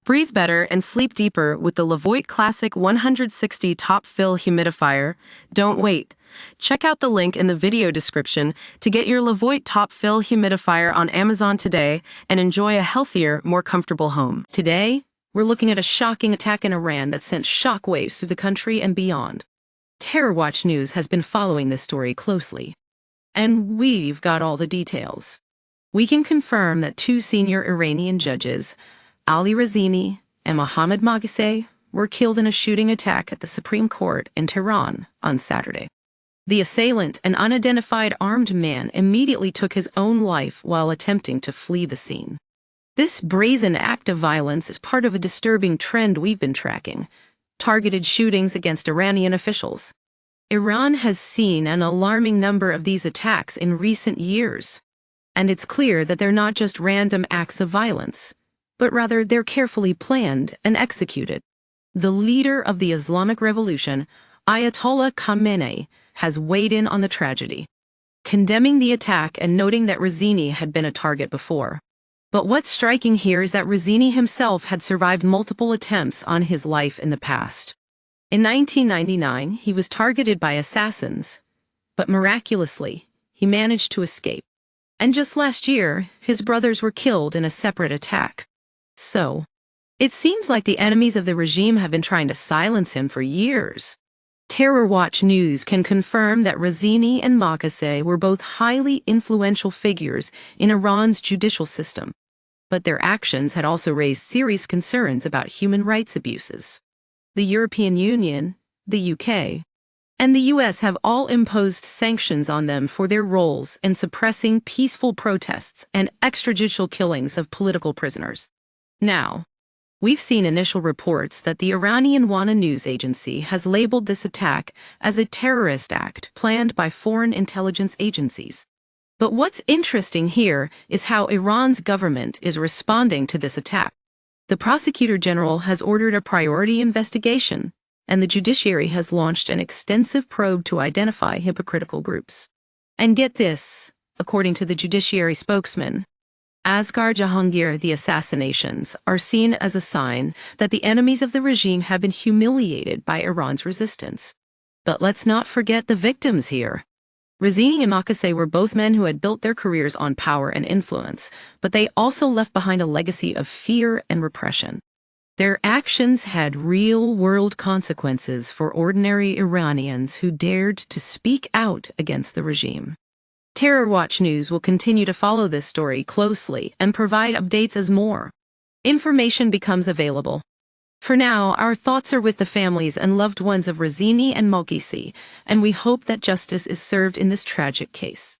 Breathe better and sleep deeper with the Levoit Classic 160 Top Fill Humidifier. Don't wait. Check out the link in the video description to get your Levoit Top Fill Humidifier on Amazon today and enjoy a healthier, more comfortable home. Today, we're looking at a shocking attack in Iran that sent shockwaves through the country and beyond. TerrorWatch News has been following this story closely, and we've got all the details. We can confirm that two senior Iranian judges, Ali Razini and Mohammad Moghazeh, were killed in a shooting attack at the Supreme Court in Tehran on Saturday. The assailant, an unidentified armed man, immediately took his own life while attempting to flee the scene. This brazen act of violence is part of a disturbing trend we've been tracking: targeted shootings against Iranian officials. Iran has seen an alarming number of these attacks in recent years, and it's clear that they're not just random acts of violence, but rather they're carefully planned and executed. The leader of the Islamic Revolution, Ayatollah Khamenei, has weighed in on the tragedy, condemning the attack and noting that Razini had been a target before. But what's striking here is that Razini himself had survived multiple attempts on his life in the past. In 1999, he was targeted by assassins, but miraculously, he managed to escape. And just last year, his brothers were killed in a separate attack. So, it seems like the enemies of the regime have been trying to silence him for years. TerrorWatch News can confirm that Razini and Moghazeh were both highly influential figures in Iran's judicial system, but their actions had also raised serious concerns about human rights abuses. The European Union, the UK, and the US have all imposed sanctions on them for their roles in suppressing peaceful protests and extrajudicial killings of political prisoners. Now, we've seen initial reports that the Iranian WANA news agency has labeled this attack as a terrorist act planned by foreign intelligence agencies. But what's interesting here is how Iran's government is responding to this attack. The prosecutor general has ordered a priority investigation, and the judiciary has launched an extensive probe to identify hypocritical groups. And get this, according to the judiciary spokesman, Asghar Jahangir, the assassinations are seen as a sign that the enemies of the regime have been humiliated by Iran's resistance. But let's not forget the victims here. Razini and Moghazeh were both men who had built their careers on power and influence, but they also left behind a legacy of fear and repression. Their actions had real-world consequences for ordinary Iranians who dared to speak out against the regime. TerrorWatch News will continue to follow this story closely and provide updates as more information becomes available. For now, our thoughts are with the families and loved ones of Razini and Moghazeh, and we hope that justice is served in this tragic case.